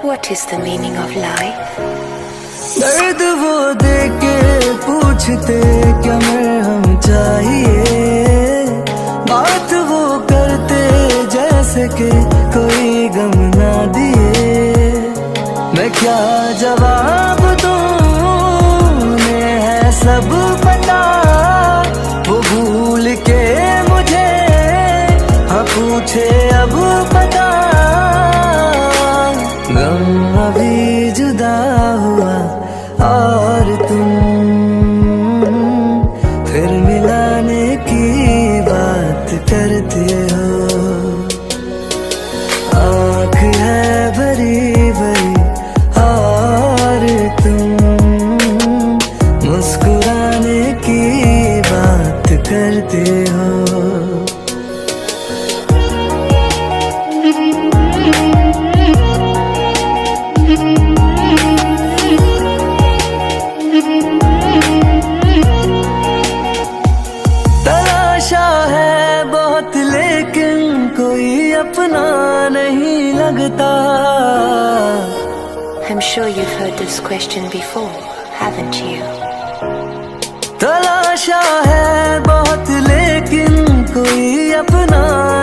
What is the meaning of life? दर्द वो देके पूछते क्या मरहम चाहिए, बात वो करते जैसे कि कोई गम ना दिए। मैं क्या जवाब दूं, उन्हें है सब पता, वो भूल के मुझे हाँ पूछे अब पता। गम अभी जुदा हुआ और तुम फिर मिलाने की बात करते हो। आँख है भरी भरी और तुम मुस्कुराने की बात करते हो। अपना नहीं लगता। I'm sure you've heard this question before, haven't you? तलाशा है बहुत लेकिन कोई अपना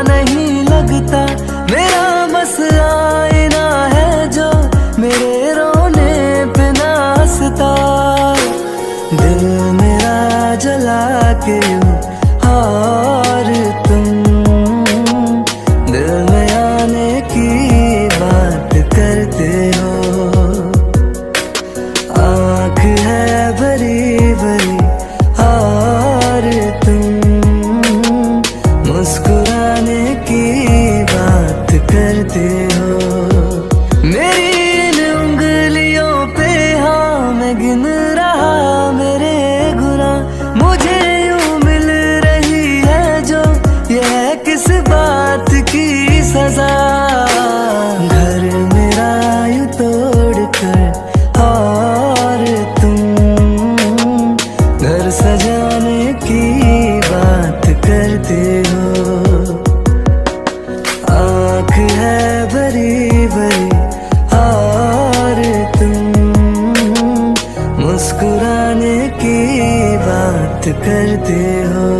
नहीं लगता। मेरा बस आईना है जो मेरे रोने पे ना हंसता। दिल मेरा जला के और तुम दिल में आने की बात करते हो। आँख है भरी भरी और तुम मुस्कुराने की बात करते हो। मेरी इन उंगलियों पे हाँ मैं गिन रहा मेरे गुनाह। मुझे यूं मिल रही है जो यह किस बात की सजा। घर मेरा यूं तोड़ कर और तुम घर सजाने की बात करते हो। आँख है भरी भरी और तुम मुस्कुराने की बात करते हो।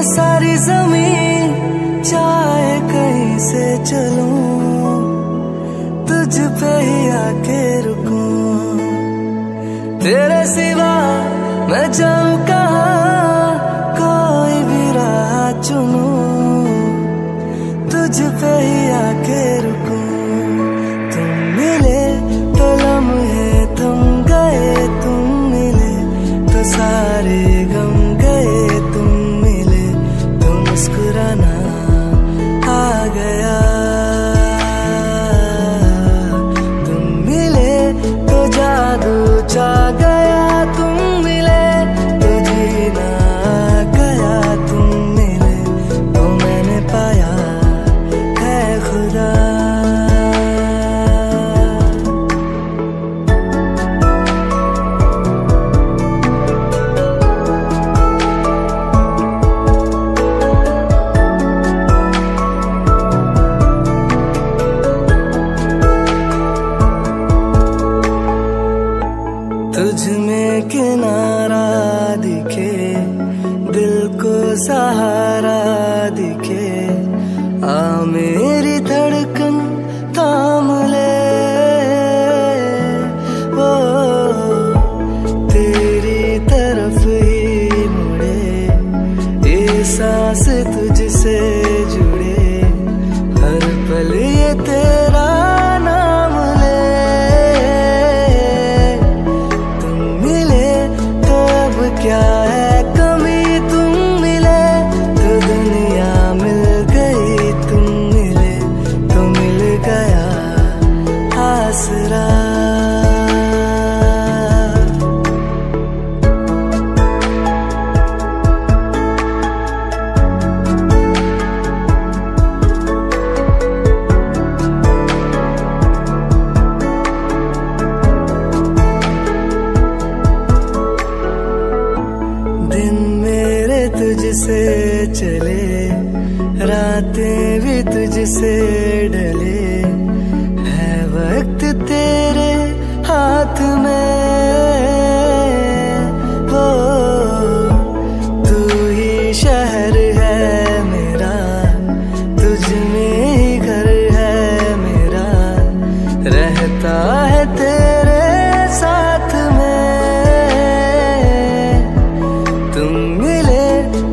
सारी ज़मीं चाहे कहीं से चलूं, तुझ पे ही आके रुकूं। तेरे सिवा मैं जाऊं कहाँ, कोई भी राह चुनूं, तुझ पे ही आके रुकूं। तुम मिले तो लम्हे थम गए, तुम मिले तो सारे गम गए। तुम मुस्कुराना आ गया, तुम मिले तो जादू छा गया। तुम मिले तो जीना आ गया, तुम मिले तो मैंने पाया है खुदा। तुझ में किनारा दिखे, दिल को सहारा दिखे। आ मेरी धड़कन थाम ले, वो तेरी तरफ ही मुड़े। ये सांस तुझसे जुड़े, हर पल ये तेरा नाम ले। क्या है कमी, तुम मिले तो दुनिया मिल गई। तुम मिले तो मिल गया आसरा। दिन मेरे तुझसे चले, रातें भी तुझसे ढले, है वक्त तेरे हाथ में। हो तू ही शहर है मेरा, तुझ में ही घर है मेरा, रहता है तेरे साथ में। तुम मिले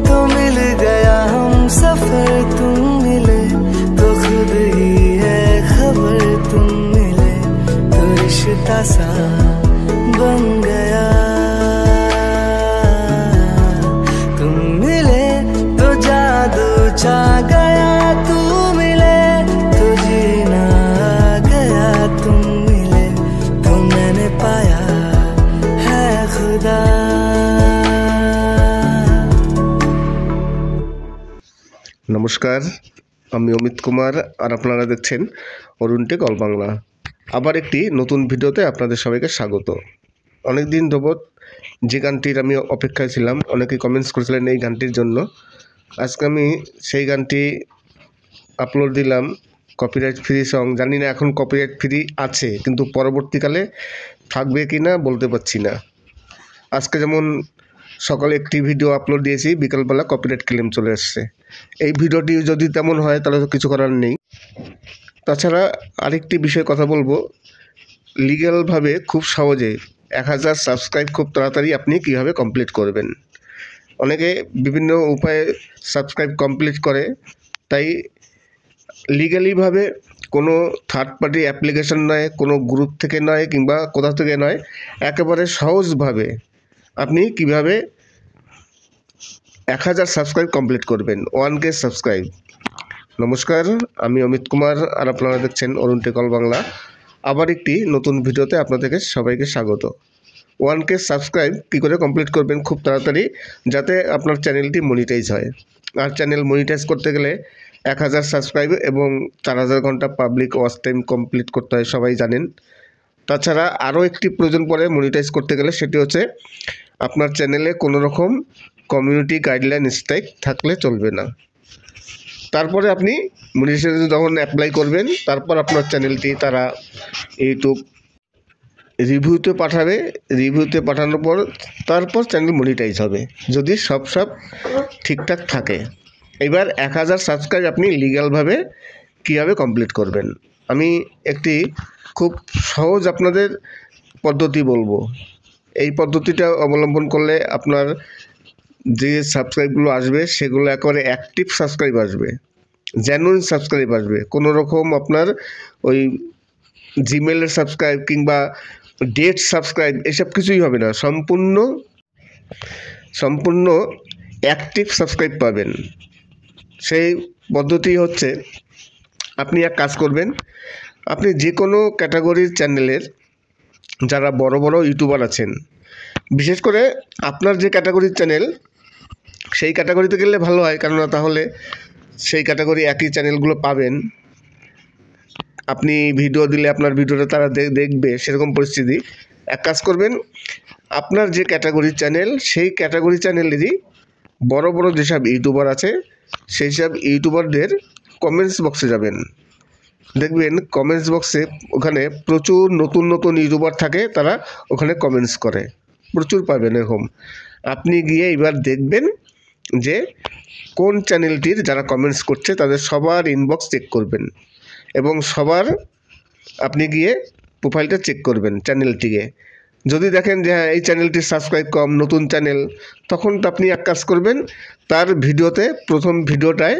तो मिल गया हम सफर, तुम मिले तो खुद ही है खबर, तुम मिले तो रिश्ता सा बन गया। तुम मिले तो जादू छा गया, तू मिले तो जीना आ गया, तुम मिले तो मैंने पाया है खुदा। নমস্কার, আমি অমিত কুমার আর আপনারা দেখছেন অরুণ টেক অল বাংলা। আবার একটি নতুন ভিডিওতে আপনাদের সবাইকে স্বাগত। অনেক দিন যাবৎ যে গানটির আমি অপেক্ষায় ছিলাম, অনেকে কমেন্টস করেছিলেন এই গানটির জন্য। আজকে আমি সেই গানটি আপলোড দিলাম, কপিরাইট ফ্রি সং। জানি না এখন কপিরাইট ফ্রি আছে, কিন্তু পরবর্তীকালে থাকবে কি না বলতে পারছি না। আজকে যেমন সকালে একটি ভিডিও আপলোড দিয়েছি, বিকালবেলা কপিরাইট ক্লেম চলে এসছে। এই ভিডিওটি যদি তেমন হয় তাহলে তো কিছু করার নেই। তাছাড়া আরেকটি বিষয়ে কথা বলবো, লিগ্যালভাবে খুব সহজে 1000 সাবস্ক্রাইব খুব তাড়াতাড়ি আপনি কীভাবে কমপ্লিট করবেন। অনেকে বিভিন্ন উপায়ে সাবস্ক্রাইব কমপ্লিট করে, তাই লিগ্যালিভাবে কোনো থার্ড পার্টি অ্যাপ্লিকেশন নয়, কোনো গ্রুপ থেকে নয়, কিংবা কোথা থেকে নয়, একেবারে সহজভাবে আপনি কিভাবে 1000 সাবস্ক্রাইব কমপ্লিট করবেন, 1K সাবস্ক্রাইব। নমস্কার, আমি অমিত কুমার আর আপনারা দেখছেন অরুণ টেক অল বাংলা। আবার একটি নতুন ভিডিওতে আপনাদেরকে সবাইকে স্বাগত। 1K সাবস্ক্রাইব কী করে কমপ্লিট করবেন খুব তাড়াতাড়ি, যাতে আপনার চ্যানেলটি মনিটাইজ হয়। আর চ্যানেল মনিটাইজ করতে গেলে 1000 সাবস্ক্রাইব এবং 4000 ঘন্টা পাবলিক ওয়াচ টাইম কমপ্লিট করতে হয়, সবাই জানেন। তাছাড়া আরও একটি প্রয়োজন পড়ে মনিটাইজ করতে গেলে, সেটি হচ্ছে আপনার চ্যানেলে কোনো রকম কমিউনিটি গাইডলাইন স্ট্রাইক থাকলে চলবে না। তারপরে আপনি মনিটাইজেশন যখন অ্যাপ্লাই করবেন, তারপর আপনার চ্যানেলটি তারা ইউটিউব রিভিউতে পাঠাবে। রিভিউতে পাঠানোর পর তারপর চ্যানেল মনিটাইজ হবে, যদি সব ঠিকঠাক থাকে। এবার 1000 সাবস্ক্রাইব আপনি লিগ্যালভাবে কীভাবে কমপ্লিট করবেন, আমি একটি খুব সহজ আপনাদের পদ্ধতি বলবো। এই পদ্ধতিটা অবলম্বন করলে আপনার যে সাবস্ক্রাইবগুলো আসবে সেগুলো একেবারে অ্যাক্টিভ সাবস্ক্রাইব আসবে, জেনুইন সাবস্ক্রাইব আসবে। কোনো রকম আপনার ওই জিমেলের সাবস্ক্রাইব কিংবা ডেট সাবস্ক্রাইব এসব কিছুই হবে না, সম্পূর্ণ অ্যাক্টিভ সাবস্ক্রাইব পাবেন। সেই পদ্ধতি হচ্ছে, আপনি এক কাজ করবেন, আপনি যে কোনো ক্যাটাগরির চ্যানেলের যারা বড় বড় ইউটিউবার আছেন, বিশেষ করে আপনার যে ক্যাটাগরির চ্যানেল সেই ক্যাটাগরিতে গেলে ভালো হয়, কেননা তাহলে সেই ক্যাটাগরি একই চ্যানেলগুলো পাবেন। আপনি ভিডিও দিলে আপনার ভিডিওটা তারা দেখবে, সেরকম পরিস্থিতি। এক কাজ করবেন, আপনার যে ক্যাটাগরির চ্যানেল সেই ক্যাটাগরি চ্যানেলেরই বড় বড় যেসব ইউটিউবার আছে, সেই সব ইউটিউবারদের কমেন্টস বক্সে যাবেন। দেখবেন কমেন্টস বক্সে ওখানে প্রচুর নতুন নতুন ইউটিউবার থাকে, তারা ওখানে কমেন্টস করে, প্রচুর পাবেন এরকম। আপনি গিয়ে এবার দেখবেন যে কোন চ্যানেলটির যারা কমেন্টস করছে তাদের সবার ইনবক্স চেক করবেন, এবং সবার আপনি গিয়ে প্রোফাইলটা চেক করবেন চ্যানেলটিকে। যদি দেখেন যে হ্যাঁ এই চ্যানেলটির সাবস্ক্রাইব কম, নতুন চ্যানেল, তখন তো আপনি এক কাজ করবেন, তার ভিডিওতে প্রথম ভিডিওটায়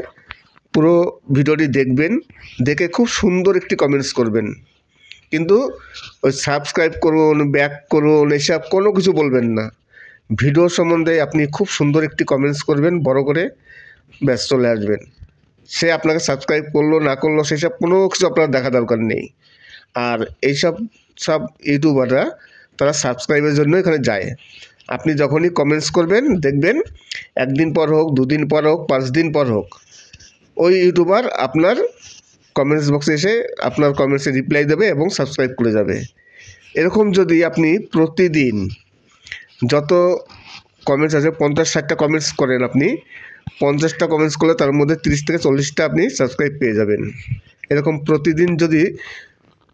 পুরো ভিডিওটি দেখবেন, দেখে খুব সুন্দর একটি কমেন্টস করবেন। কিন্তু ওই সাবস্ক্রাইব করুন, ব্যাক করুন, এসব কোনো কিছু বলবেন না। ভিডিও সম্বন্ধে আপনি খুব সুন্দর একটি কমেন্টস করবেন, বড় করে, ব্যাস চলে আসবেন। সে আপনাকে সাবস্ক্রাইব করলো না করলো সেসব কোনো কিছু আপনার দেখা দরকার নেই। আর এইসব ইউটিউবাররা তারা সাবস্ক্রাইবের জন্য এখানে যায়। আপনি যখনই কমেন্টস করবেন দেখবেন একদিন পর হোক, দুদিন পর হোক, 5 দিন পর হোক, ওই ইউটিউবার আপনার কমেন্টস বক্সে এসে আপনার কমেন্টসে রিপ্লাই দেবে এবং সাবস্ক্রাইব করে যাবে। এরকম যদি আপনি প্রতিদিন যত কমেন্টস আছে, 50-60টা কমেন্টস করেন আপনি, 50টা কমেন্টস করলে তার মধ্যে 30 থেকে 40টা আপনি সাবস্ক্রাইব পেয়ে যাবেন। এরকম প্রতিদিন যদি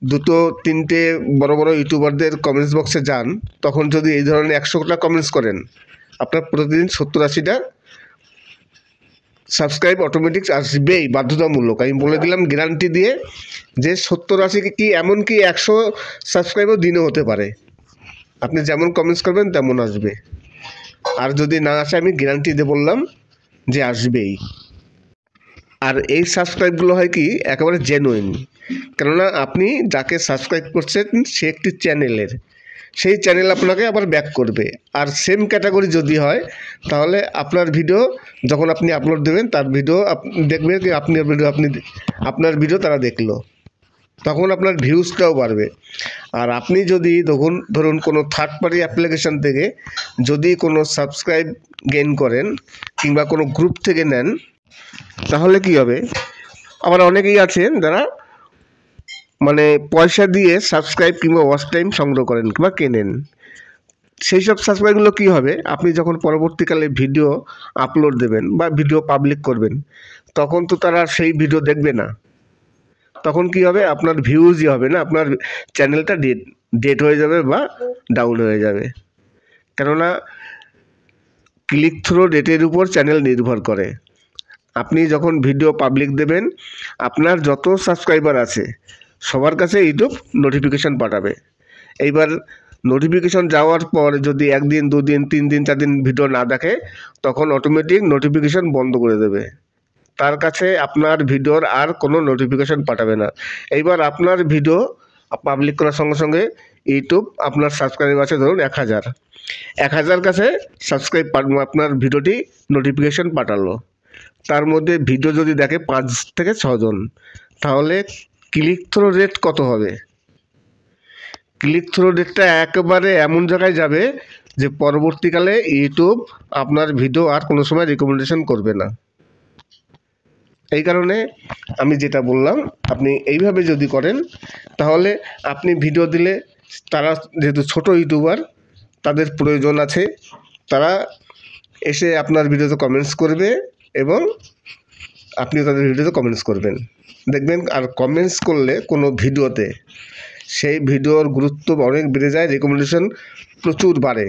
2-3টে বড় বড় ইউটিউবারদের কমেন্টস বক্সে যান, তখন যদি এই ধরনের 100টা কমেন্টস করেন, আপনার প্রতিদিন 70-80টা সাবস্ক্রাইব অটোমেটিক আসবেই, বাধ্যতামূলক। আমি বলে দিলাম গ্যারান্টি দিয়ে যে 70-80 কি এমনকি 100 সাবস্ক্রাইবও দিনে হতে পারে। আপনি যেমন কমেন্টস করবেন তেমন আসবে, আর যদি না আসে আমি গ্যারান্টি দিয়ে বললাম যে আসবেই। আর এই সাবস্ক্রাইবগুলো হয় কি একেবারে জেনুইন, কেননা আপনি যাকে সাবস্ক্রাইব করছেন সে একটি চ্যানেলের, সেই চ্যানেল আপনাকে আবার ব্যাক করবে। আর সেম ক্যাটাগরি যদি হয় তাহলে আপনার ভিডিও যখন আপনি আপলোড দেবেন তার ভিডিও দেখবে কি আপনার ভিডিও তারা দেখলো, তখন আপনার ভিউজটাও বাড়বে। আর আপনি যদি ধরুন কোনো থার্ড পার্টি অ্যাপ্লিকেশান থেকে যদি কোনো সাবস্ক্রাইব গেইন করেন কিংবা কোনো গ্রুপ থেকে নেন, তাহলে কি হবে, আবার অনেকেই আছেন যারা মানে পয়সা দিয়ে সাবস্ক্রাইব কিংবা ওয়াচ টাইম সংগ্রহ করেন কিংবা কেনেন। সেই সব সাবস্ক্রাইবগুলো কী হবে, আপনি যখন পরবর্তীকালে ভিডিও আপলোড দেবেন বা ভিডিও পাবলিক করবেন, তখন তো তারা সেই ভিডিও দেখবে না। তখন কি হবে, আপনার ভিউজই হবে না, আপনার চ্যানেলটা ডেড হয়ে যাবে বা ডাউন হয়ে যাবে। কেননা ক্লিক থ্রু রেটের উপর চ্যানেল নির্ভর করে। আপনি যখন ভিডিও পাবলিক দেবেন, আপনার যত সাবস্ক্রাইবার আছে সবার কাছে ইউটিউব নোটিফিকেশান পাঠাবে। এইবার নোটিফিকেশান যাওয়ার পর যদি 1 দিন 2 দিন 3 দিন 4 দিন ভিডিও না দেখে, তখন অটোমেটিক নোটিফিকেশান বন্ধ করে দেবে, তার কাছে আপনার ভিডিওর আর কোনো নোটিফিকেশান পাঠাবে না। এইবার আপনার ভিডিও পাবলিক করার সঙ্গে সঙ্গে ইউটিউব আপনার সাবস্ক্রাইব আছে ধরুন 1000 কাছে সাবস্ক্রাইব আপনার ভিডিওটি নোটিফিকেশান পাঠালো, তার মধ্যে ভিডিও যদি দেখে 5 থেকে 6 জন, তাহলে ক্লিক থ্রু রেট কত হবে? ক্লিক থ্রু রেটটা একেবারে এমন জায়গায় যাবে যে পরবর্তীকালে ইউটিউব আপনার ভিডিও আর কোনো সময় রিকমেন্ডেশন করবে না। এই কারণে আমি যেটা বললাম, আপনি এইভাবে যদি করেন তাহলে আপনি ভিডিও দিলে তারা যেহেতু ছোট ইউটিউবার, তাদের প্রয়োজন আছে, তারা এসে আপনার ভিডিওতে কমেন্টস করবে এবং আপনি তাদের ভিডিওতে কমেন্টস করবেন, দেখবেন। আর কমেন্টস করলে কোনো ভিডিওতে সেই ভিডিওর গুরুত্ব অনেক বেড়ে যায়, রেকমেন্ডেশন প্রচুর বাড়ে।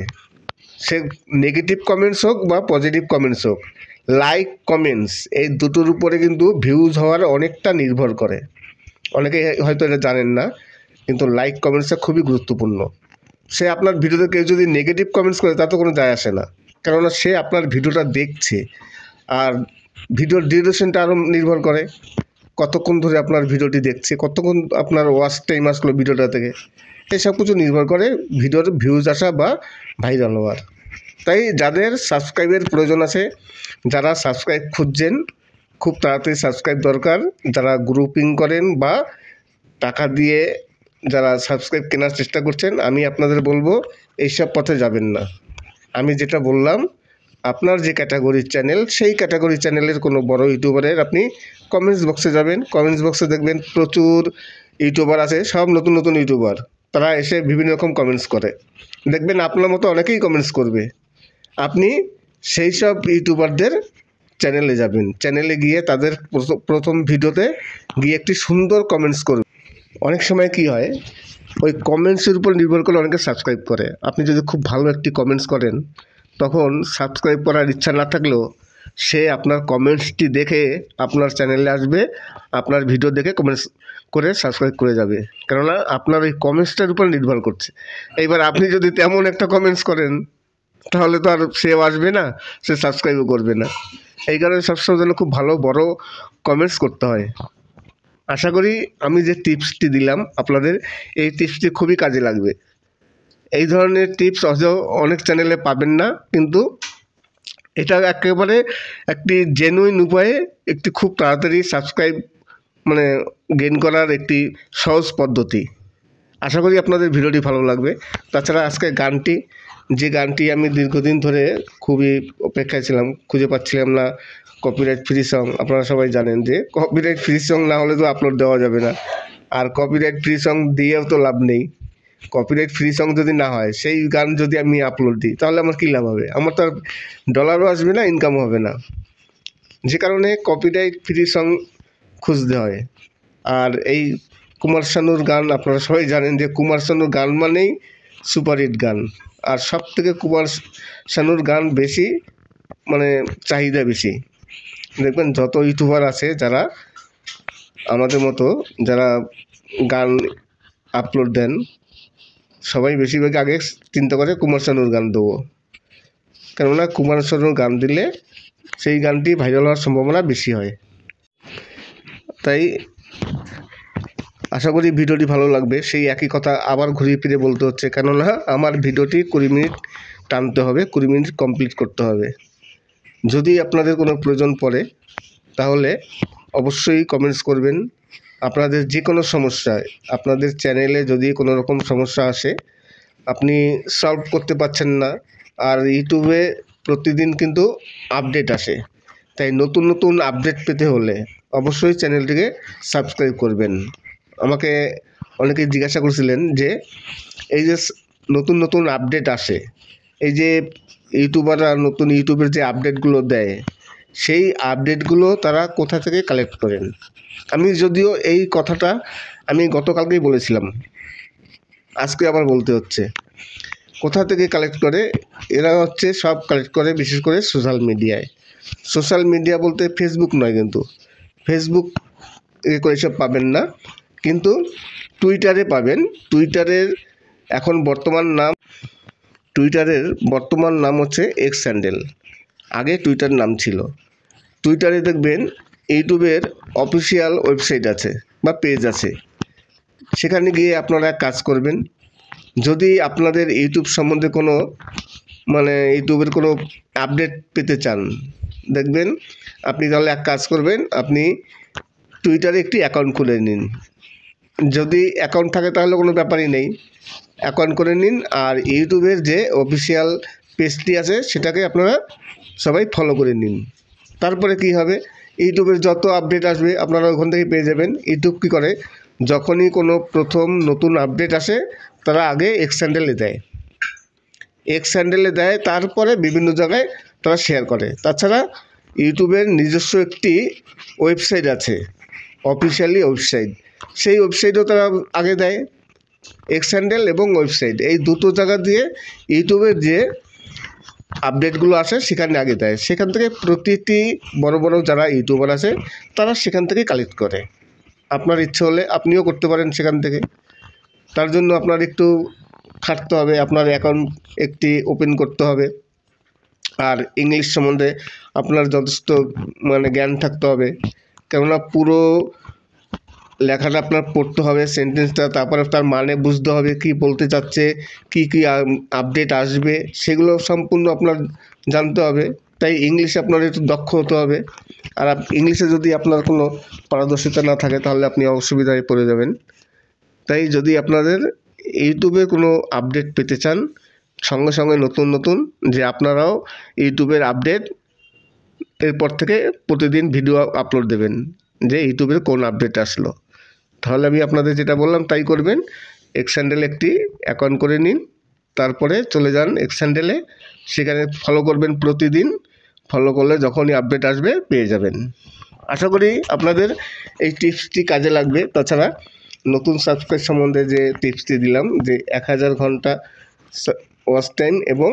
সে নেগেটিভ কমেন্টস হোক বা পজিটিভ কমেন্টস হোক, লাইক কমেন্টস এই দুটোর উপরে কিন্তু ভিউজ হওয়ার অনেকটা নির্ভর করে। অনেকে হয়তো এটা জানেন না, কিন্তু লাইক কমেন্টসটা খুবই গুরুত্বপূর্ণ। সে আপনার ভিডিওতে কেউ যদি নেগেটিভ কমেন্টস করে তাতে কোনো যায় আসে না, কেননা সে আপনার ভিডিওটা দেখছে। আর ভিডিওর ডিউরেশনটা আরও নির্ভর করে, কতক্ষণ ধরে আপনার ভিডিওটি দেখছে, কতক্ষণ আপনার ওয়াচ টাইম আসলো ভিডিওটা থেকে, এসব কিছু নির্ভর করে ভিডিওর ভিউজ আসা বা ভাইরাল হওয়ার। তাই যাদের সাবস্ক্রাইবের প্রয়োজন আছে, যারা সাবস্ক্রাইব খুঁজছেন, খুব তাড়াতাড়ি সাবস্ক্রাইব দরকার, যারা গ্রুপিং করেন বা টাকা দিয়ে যারা সাবস্ক্রাইব কেনার চেষ্টা করছেন, আমি আপনাদের বলবো এইসব পথে যাবেন না। আমি যেটা বললাম, আপনার যে ক্যাটাগরির চ্যানেল, সেই ক্যাটাগরি চ্যানেলের কোনো বড় ইউটিউবারের আপনি কমেন্টস বক্সে যাবেন, কমেন্টস বক্সে দেখবেন প্রচুর ইউটিউবার আছে, সব নতুন নতুন ইউটিউবার, তারা এসে বিভিন্ন রকম কমেন্টস করে, দেখবেন আপনার মতো অনেকেই কমেন্টস করবে। আপনি সেই সব ইউটিউবারদের চ্যানেলে যাবেন, চ্যানেলে গিয়ে তাদের প্রথম ভিডিওতে গিয়ে একটি সুন্দর কমেন্টস করবেন। অনেক সময় কি হয়, ওই কমেন্টসের উপর নির্ভর করে অনেকে সাবস্ক্রাইব করে। আপনি যদি খুব ভালো একটি কমেন্টস করেন, তখন সাবস্ক্রাইব করার ইচ্ছা না থাকলেও সে আপনার কমেন্টসটি দেখে আপনার চ্যানেলে আসবে, আপনার ভিডিও দেখে কমেন্টস করে সাবস্ক্রাইব করে যাবে, কেননা আপনার ওই কমেন্টসটার উপর নির্ভর করছে। এইবার আপনি যদি তেমন একটা কমেন্টস করেন, তাহলে তো আর সেও আসবে না, সে সাবস্ক্রাইবও করবে না। এই কারণে সবসময় যেন খুব ভালো বড় কমেন্টস করতে হয়। আশা করি আমি যে টিপসটি দিলাম আপনাদের, এই টিপসটি খুবই কাজে লাগবে। এই ধরনের টিপস অনেক চ্যানেলে পাবেন না, কিন্তু এটা একেবারে একটি জেনুইন উপায়ে একটি খুব তাড়াতাড়ি সাবস্ক্রাইব গেইন করার একটি সহজ পদ্ধতি। আশা করি আপনাদের ভিডিওটি ভালো লাগবে। তাছাড়া আজকে যে গানটি আমি দীর্ঘদিন ধরে খুবই অপেক্ষায় ছিলাম, খুঁজে পাচ্ছিলাম না, কপিরাইট ফ্রি সং। আপনারা সবাই জানেন যে কপিরাইট ফ্রি সং না হলে তো আপলোড দেওয়া যাবে না, আর কপিরাইট ফ্রি সং দিয়েও তো লাভ নেই। কপিরাইট ফ্রি সং যদি না হয়, সেই গান যদি আমি আপলোড দিই, তাহলে আমার কী লাভ হবে? আমার তো আর ডলারও আসবে না, ইনকামও হবে না। যে কারণে কপিরাইট ফ্রি সং খুঁজতে হয়। আর এই কুমার শানুর গান আপনারা সবাই জানেন যে কুমার শানুর গান মানেই সুপারহিট গান। আর সব থেকে কুমার শানুর গান বেশি মানে চাহিদা বেশি। দেখবেন যত ইউটিউবার আছে যারা আমাদের মতো যারা গান আপলোড দেন, সবাই বেশিরভাগ আগে চিন্তা করে কুমার শানুর গান দেবো, কেননা কুমার শানুর গান দিলে সেই গানটি ভাইরাল হওয়ার সম্ভাবনা বেশি হয়। তাই আশা করি ভিডিওটি ভালো লাগবে। সেই একই কথা আবার ঘুরিয়ে ফিরে বলতে হচ্ছে, কেননা আমার ভিডিওটি 20 মিনিট টানতে হবে, 20 মিনিট কমপ্লিট করতে হবে। যদি আপনাদের কোনো প্রয়োজন পড়ে তাহলে অবশ্যই কমেন্টস করবেন। আপনাদের যে কোনো সমস্যায়, আপনাদের চ্যানেলে যদি কোনো রকম সমস্যা আসে, আপনি সলভ করতে পারছেন না, আর ইউটিউবে প্রতিদিন কিন্তু আপডেট আসে, তাই নতুন নতুন আপডেট পেতে হলে অবশ্যই চ্যানেলটিকে সাবস্ক্রাইব করবেন। আমাকে অনেকে জিজ্ঞাসা করছিলেন যে এই যে নতুন নতুন আপডেট আসে, এই যে ইউটিউবাররা নতুন ইউটিউবের যে আপডেটগুলো দেয়, সেই আপডেটগুলো তারা কোথা থেকে কালেক্ট করেন? আমি যদিও এই কথাটা আমি গতকালকেই বলেছিলাম, আজকে আবার বলতে হচ্ছে। কোথা থেকে কালেক্ট করে? এরা হচ্ছে সব কালেক্ট করে বিশেষ করে সোশ্যাল মিডিয়ায়। সোশ্যাল মিডিয়া বলতে ফেসবুক নয়, কিন্তু ফেসবুক করে সব পাবেন না, কিন্তু টুইটারে পাবেন। টুইটারের বর্তমান নাম হচ্ছে এক্স হ্যান্ডেল, আগে টুইটার নাম ছিল। টুইটারে দেখবেন ইউটিউবের অফিসিয়াল ওয়েবসাইট আছে বা পেজ আছে, সেখানে গিয়ে আপনারা কাজ করবেন। যদি আপনাদের ইউটিউব সম্বন্ধে কোনো ইউটিউবের কোনো আপডেট পেতে চান, দেখবেন আপনি তাহলে এক কাজ করবেন, আপনি টুইটারে একটি অ্যাকাউন্ট খুলে নিন। যদি অ্যাকাউন্ট থাকে তাহলে কোনো ব্যাপারই নেই, অ্যাকাউন্ট করে নিন। আর ইউটিউবের যে অফিসিয়াল পেজটি আছে সেটাকে আপনারা সবাই ফলো করে নিন। তারপরে কি হবে, ইউটিউবের যত আপডেট আসবে আপনারা ওখান থেকে পেয়ে যাবেন। ইউটিউব কী করে, যখনই কোনো প্রথম নতুন আপডেট আসে তারা আগে এক্স হ্যান্ডেলে দেয়, তারপরে বিভিন্ন জায়গায় তারা শেয়ার করে। তাছাড়া ইউটিউবের নিজস্ব একটি ওয়েবসাইট আছে, অফিসিয়ালি ওয়েবসাইট, সেই ওয়েবসাইটও তারা আগে দেয়। এক্স হ্যান্ডেল এবং ওয়েবসাইট এই দুটো জায়গা দিয়ে ইউটিউবের যে আপডেটগুলো আসে সেখানে আগে দেয়। সেখান থেকে প্রতিটি বড় বড় যারা ইউটিউবার আছে তারা সেখান থেকে কালেক্ট করে। আপনার ইচ্ছে হলে আপনিও করতে পারেন সেখান থেকে। তার জন্য আপনার একটু খাটতে হবে, আপনার অ্যাকাউন্ট একটি ওপেন করতে হবে, আর ইংলিশ সম্বন্ধে আপনার যথেষ্ট জ্ঞান থাকতে হবে, কেননা পুরো লেখাটা আপনার পড়তে হবে, সেন্টেন্সটা, তারপরে তার মানে বুঝতে হবে, কি বলতে চাচ্ছে, কি কি আপডেট আসবে, সেগুলো সম্পূর্ণ আপনার জানতে হবে। তাই ইংলিশে আপনার একটু দক্ষ হতে হবে। আর ইংলিশে যদি আপনার কোনো পারদর্শিতা না থাকে তাহলে আপনি অসুবিধায় পড়ে যাবেন। তাই যদি আপনাদের ইউটিউবে কোনো আপডেট পেতে চান, সঙ্গে সঙ্গে নতুন যে আপনারাও ইউটিউবের আপডেট এরপর থেকে প্রতিদিন ভিডিও আপলোড দেবেন যে ইউটিউবের কোন আপডেট আসলো। তাহলে আমি আপনাদের যেটা বললাম তাই করবেন। এক্স হ্যান্ডেল একটি অ্যাকাউন্ট করে নিন, তারপরে চলে যান এক্স হ্যান্ডেলে, সেখানে ফলো করবেন প্রতিদিন। ফলো করলে যখনই আপডেট আসবে পেয়ে যাবেন। আশা করি আপনাদের এই টিপসটি কাজে লাগবে। তাছাড়া নতুন সাবস্ক্রাইব সম্বন্ধে যে টিপসটি দিলাম, যে 1000 ঘন্টা ওয়াচ টাইম এবং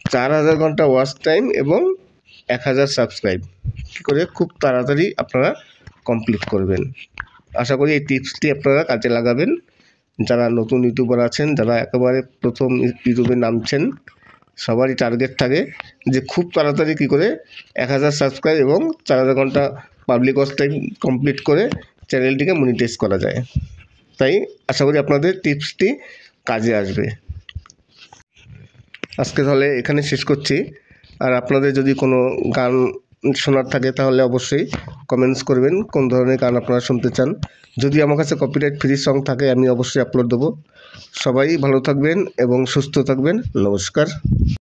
4000 ঘন্টা ওয়াচ টাইম এবং 1000 সাবস্ক্রাইব কী করে খুব তাড়াতাড়ি আপনারা কমপ্লিট করবেন। আশা করি এই টিপসটি আপনারা কাজে লাগাবেন। যারা নতুন ইউটিউবার আছেন, যারা একেবারে প্রথম ইউটিউবে নামছেন, সবারই টার্গেট থাকে যে খুব তাড়াতাড়ি কী করে 1000 সাবস্ক্রাইব এবং 4000 ঘন্টা পাবলিক ওয়াচ টাইম কমপ্লিট করে চ্যানেলটিকে মনিটাইজ করা যায়। তাই আশা করি আপনাদের টিপসটি কাজে আসবে। আজকে তাহলে এখানে শেষ করছি। আর আপনাদের যদি কোনো গান শোনার থাকে তাহলে অবশ্যই কমেন্টস করবেন কোন ধরনের গান আপনারা শুনতে চান। যদি আমার কাছে কপিরাইট ফ্রি সং থাকে আমি অবশ্যই আপলোড দেবো। সবাই ভালো থাকবেন এবং সুস্থ থাকবেন। নমস্কার।